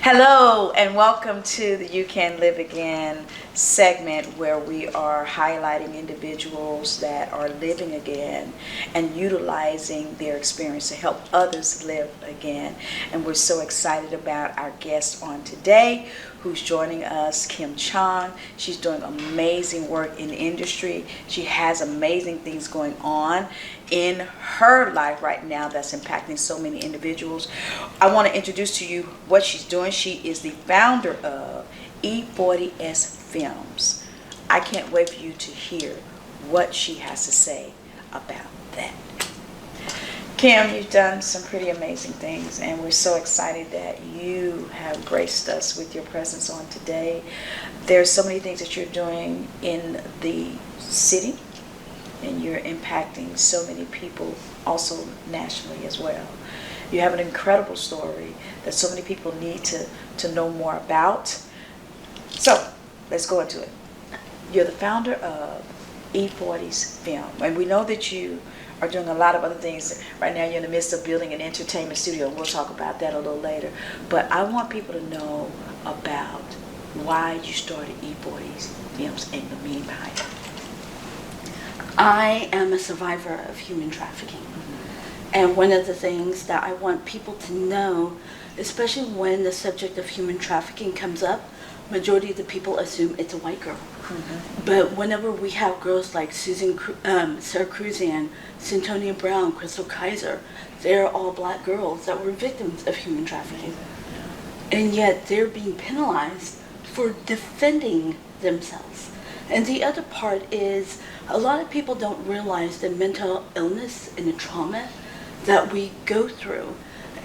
Hello and welcome to the You Can Live Again segment where we are highlighting individuals that are living again and utilizing their experience to help others live again. And we're so excited about our guest on today who's joining us, Chong. She's doing amazing work in the industry. She has amazing things going on in her life right now that's impacting so many individuals. I want to introduce to you what she's doing. She is the founder of E40S Films. I can't wait for you to hear what she has to say about that. Kim, you've done some pretty amazing things, and we're so excited that you have graced us with your presence on today. There's so many things that you're doing in the city, and you're impacting so many people also nationally as well. You have an incredible story that so many people need to know more about. So let's go into it. You're the founder of E40's Film, and we know that you are doing a lot of other things. Right now you're in the midst of building an entertainment studio, and we'll talk about that a little later. But I want people to know about why you started E40's Films and the meaning behind it. I am a survivor of human trafficking. And one of the things that I want people to know, especially when the subject of human trafficking comes up, majority of the people assume it's a white girl. But whenever we have girls like Sarah Cruzan, Centonia Brown, Crystal Kaiser, they're all black girls that were victims of human trafficking. And yet they're being penalized for defending themselves. And the other part is a lot of people don't realize the mental illness and the trauma that we go through.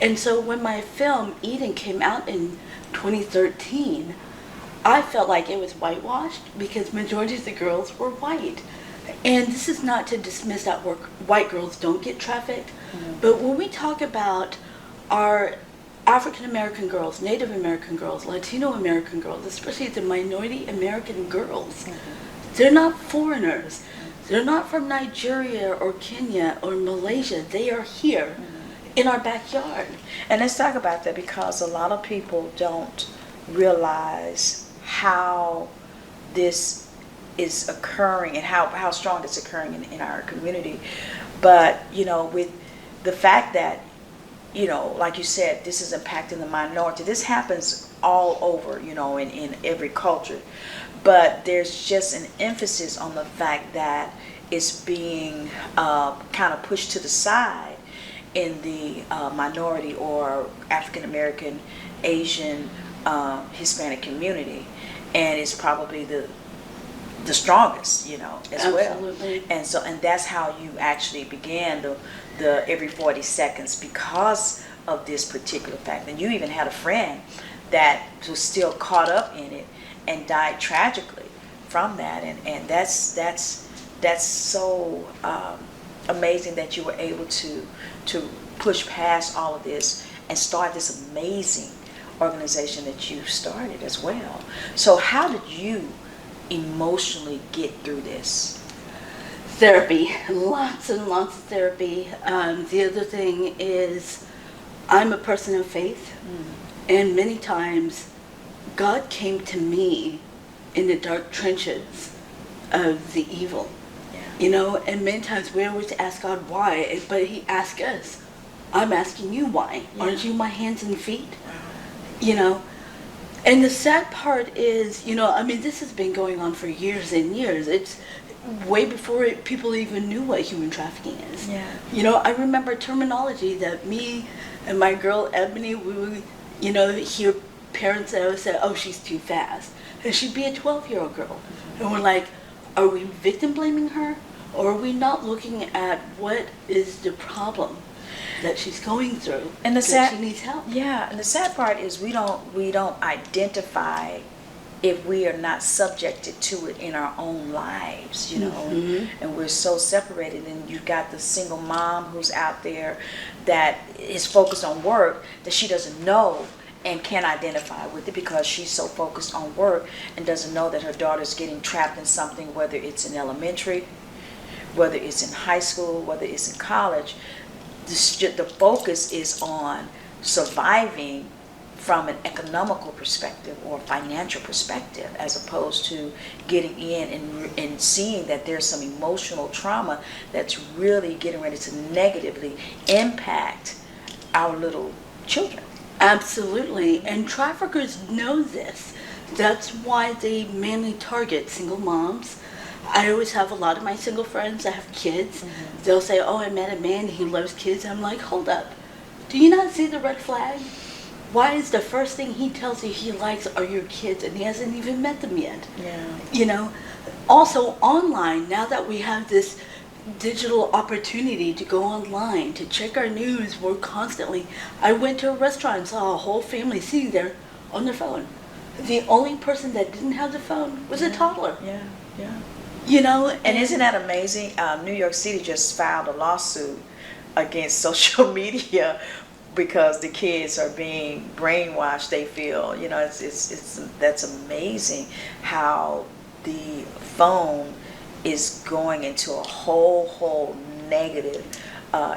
And so when my film Eden came out in 2013, I felt like it was whitewashed because majority of the girls were white. And this is not to dismiss that white girls don't get trafficked, but when we talk about our African American girls, Native American girls, Latino American girls, especially the minority American girls, they're not foreigners. They're not from Nigeria or Kenya or Malaysia. They are here in our backyard. And let's talk about that because a lot of people don't realize how this is occurring and how strong it's occurring in our community. But, you know, with the fact that, you know, like you said, this is impacting the minority. This happens all over, you know, in every culture. But there's just an emphasis on the fact that it's being kind of pushed to the side in the minority or African American, Asian, Hispanic community, and it's probably the strongest, you know, as Absolutely. well. And that's how you actually began the every 40 seconds because of this particular fact. And you even had a friend that was still caught up in it and died tragically from that. And that's so amazing that you were able to push past all of this and start this amazing organization that you started as well. So how did you emotionally get through this? Therapy, lots and lots of therapy. The other thing is I'm a person of faith, and many times God came to me in the dark trenches of the evil. You know, and many times we always ask God why, but he asked us, I'm asking you why. Aren't you my hands and feet? You know, and the sad part is, you know, I mean, this has been going on for years and years. It's way before people even knew what human trafficking is. You know, I remember terminology that me and my girl Ebony, we would, you know, hear parents that would say, oh, she's too fast. And she'd be a 12-year-old girl. And we're like, are we victim blaming her? Or are we not looking at what is the problem that she's going through, and that she needs help? Yeah, and the sad part is we don't identify if we are not subjected to it in our own lives, you know, and we're so separated. And you've got the single mom who's out there that is focused on work that she doesn't know and can't identify with it because she's so focused on work and doesn't know that her daughter's getting trapped in something, whether it's in elementary, whether it's in high school, whether it's in college. The focus is on surviving from an economical perspective or financial perspective, as opposed to getting in and seeing that there's some emotional trauma that's really getting ready to negatively impact our little children. Absolutely. And traffickers know this. That's why they mainly target single moms. I always have a lot of my single friends that have kids. Mm-hmm. They'll say, oh, I met a man, he loves kids. I'm like, hold up. Do you not see the red flag? Why is the first thing he tells you he likes are your kids, and he hasn't even met them yet? Yeah. You know, also online, now that we have this digital opportunity to go online, to check our news more constantly. I went to a restaurant and saw a whole family sitting there on their phone. The only person that didn't have the phone was a toddler. Yeah, yeah. You know, And isn't that amazing? New York City just filed a lawsuit against social media because the kids are being brainwashed. They feel, you know, it's that's amazing how the phone is going into a whole negative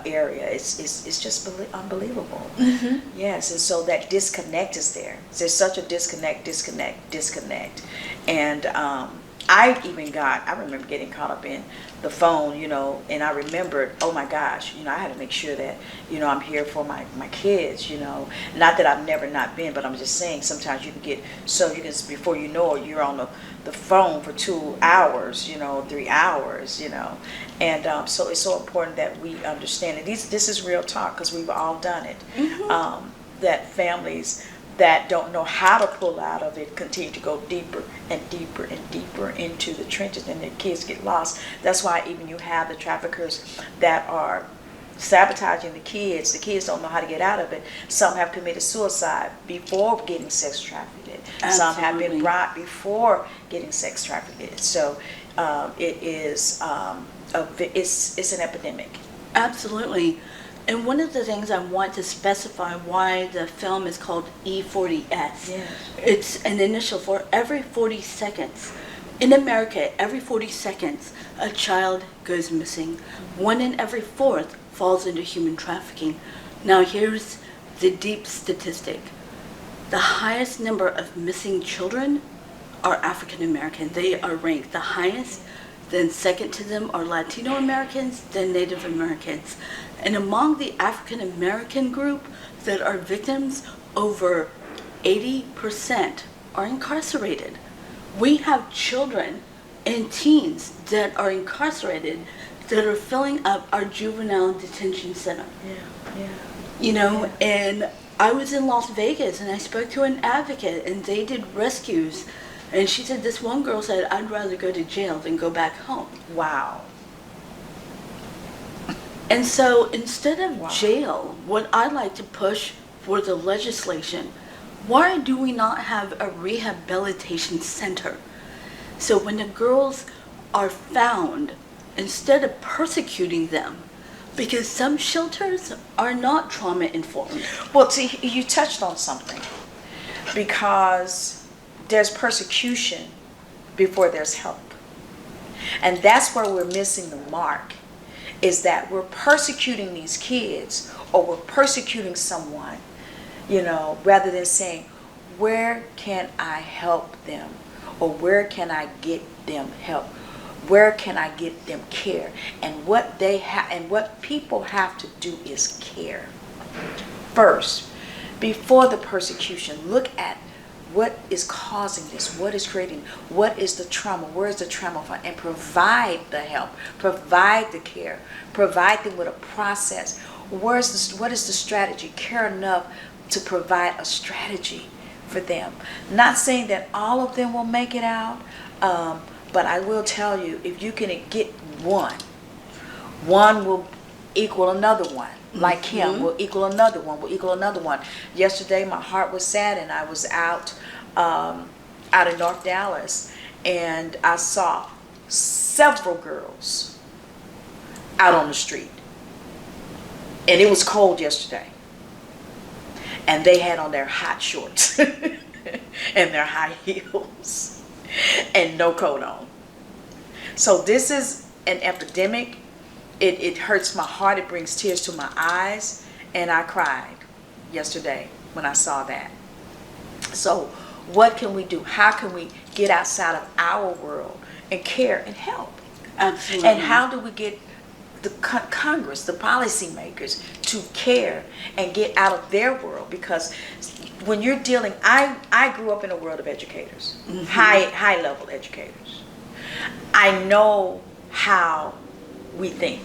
area. It's just unbelievable. Mm-hmm. Yes, and so that disconnect is there. There's such a disconnect, and I remember getting caught up in the phone, you know, and I remembered, oh my gosh, you know, I had to make sure that, you know, I'm here for my kids, you know. Not that I've never not been, but I'm just saying sometimes you can get, so you can, before you know it, you're on the phone for 2 hours, you know, 3 hours, you know. And so it's so important that we understand it. This is real talk because we've all done it. Mm-hmm. That families that don't know how to pull out of it continue to go deeper and deeper and deeper into the trenches, and their kids get lost. That's why even you have the traffickers that are sabotaging the kids. The kids don't know how to get out of it. Some have committed suicide before getting sex trafficked. Absolutely. Some have been brought before getting sex trafficked. So it is it's an epidemic. Absolutely. And one of the things I want to specify why the film is called E40S. Yes. It's an initial for every 40 seconds. In America, every 40 seconds, a child goes missing. 1 in every 4 falls into human trafficking. Now here's the deep statistic. The highest number of missing children are African American. They are ranked the highest. Then second to them are Latino Americans, then Native Americans. And among the African American group that are victims, over 80% are incarcerated. We have children and teens that are incarcerated that are filling up our juvenile detention center. Yeah. You know, and I was in Las Vegas and I spoke to an advocate and they did rescues. And she said, this one girl said, I'd rather go to jail than go back home. Wow. And so instead of Wow. jail, what I like to push for the legislation, why do we not have a rehabilitation center? So when the girls are found, instead of persecuting them, because some shelters are not trauma informed. Well, see, you touched on something, because there's persecution before there's help. And that's where we're missing the mark, is that we're persecuting these kids, or we're persecuting someone, you know, rather than saying, where can I help them? Or where can I get them help? Where can I get them care? And what they have, and what people have to do is care. First, before the persecution, look at what is causing this, what is creating, what is the trauma, where is the trauma from, and provide the help, provide the care, provide them with a process. What is the strategy? Care enough to provide a strategy for them. Not saying that all of them will make it out, but I will tell you, if you can get one will equal another one. Like him, will equal another one, will equal another one. Yesterday, my heart was sad, and I was out in North Dallas, and I saw several girls out on the street. And it was cold yesterday. And they had on their hot shorts and their high heels and no coat on. So this is an epidemic. It hurts my heart. It brings tears to my eyes. And I cried yesterday when I saw that. So what can we do? How can we get outside of our world and care and help? Absolutely. And how do we get the Congress, the policymakers, to care and get out of their world? Because when you're dealing, I grew up in a world of educators, high level educators. I know how we think.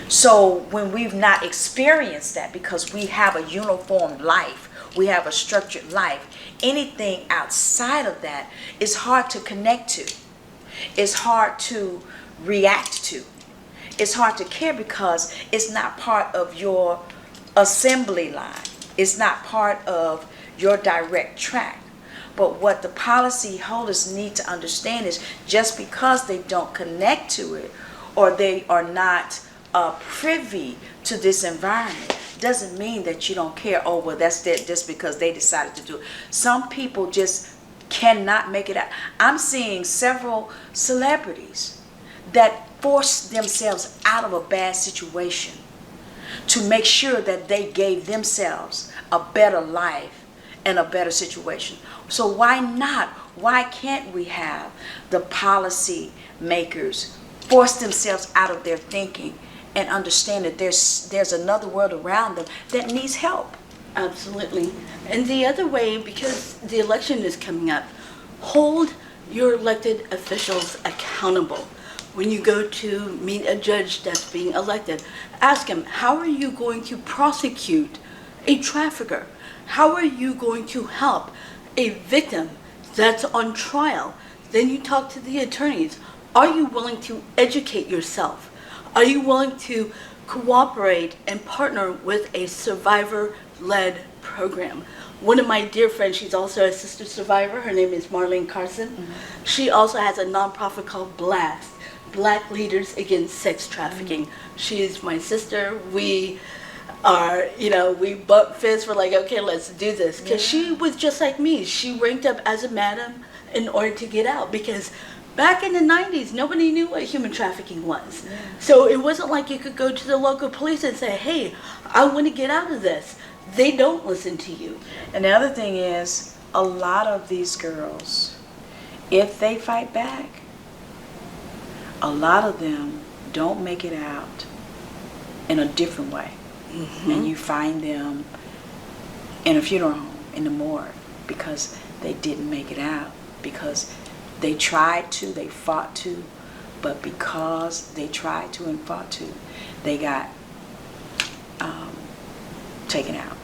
So when we've not experienced that, because we have a uniform life, we have a structured life, anything outside of that is hard to connect to. It's hard to react to. It's hard to care because it's not part of your assembly line. It's not part of your direct track. But what the policy holders need to understand is just because they don't connect to it or they are not privy to this environment doesn't mean that you don't care. Oh, well, that's it, just because they decided to do it. Some people just cannot make it out. I'm seeing several celebrities that force themselves out of a bad situation to make sure that they gave themselves a better life and a better situation. So why not? Why can't we have the policy makers force themselves out of their thinking and understand that there's another world around them that needs help? Absolutely. And the other way, because the election is coming up, hold your elected officials accountable. When you go to meet a judge that's being elected, ask him, how are you going to prosecute a trafficker? How are you going to help a victim that's on trial? Then you talk to the attorneys. Are you willing to educate yourself? Are you willing to cooperate and partner with a survivor-led program? One of my dear friends, she's also a sister survivor. Her name is Marlene Carson. She also has a nonprofit called BLAST, Black Leaders Against Sex Trafficking. She is my sister. We are, we butt fists. We're like, okay, let's do this. Because she was just like me. She ranked up as a madam in order to get out. Because back in the 90s, nobody knew what human trafficking was. Yeah. So it wasn't like you could go to the local police and say, hey, I want to get out of this. They don't listen to you. And the other thing is, a lot of these girls, if they fight back, a lot of them don't make it out in a different way. And you find them in a funeral home, in the morgue, because they didn't make it out, because they tried to, they fought to, but because they tried to and fought to, they got taken out.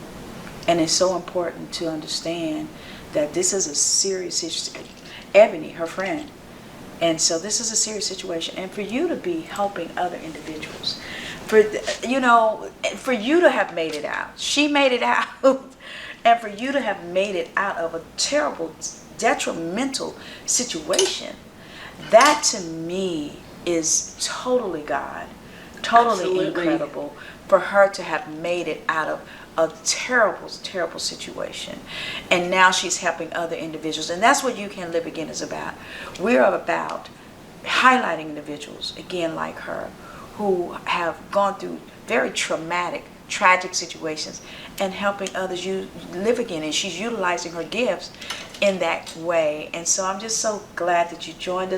And it's so important to understand that this is a serious situation. Ebony, her friend, and so this is a serious situation. And for you to be helping other individuals, for you to have made it out, she made it out, and for you to have made it out of a terrible, detrimental situation, that to me is totally God, totally Absolutely. incredible for her to have made it out of a terrible, terrible situation. And now she's helping other individuals. And that's what You Can Live Again is about. We're about highlighting individuals, again, like her, who have gone through very traumatic, tragic situations and helping others live again. And she's utilizing her gifts in that way. And so I'm just so glad that you joined us.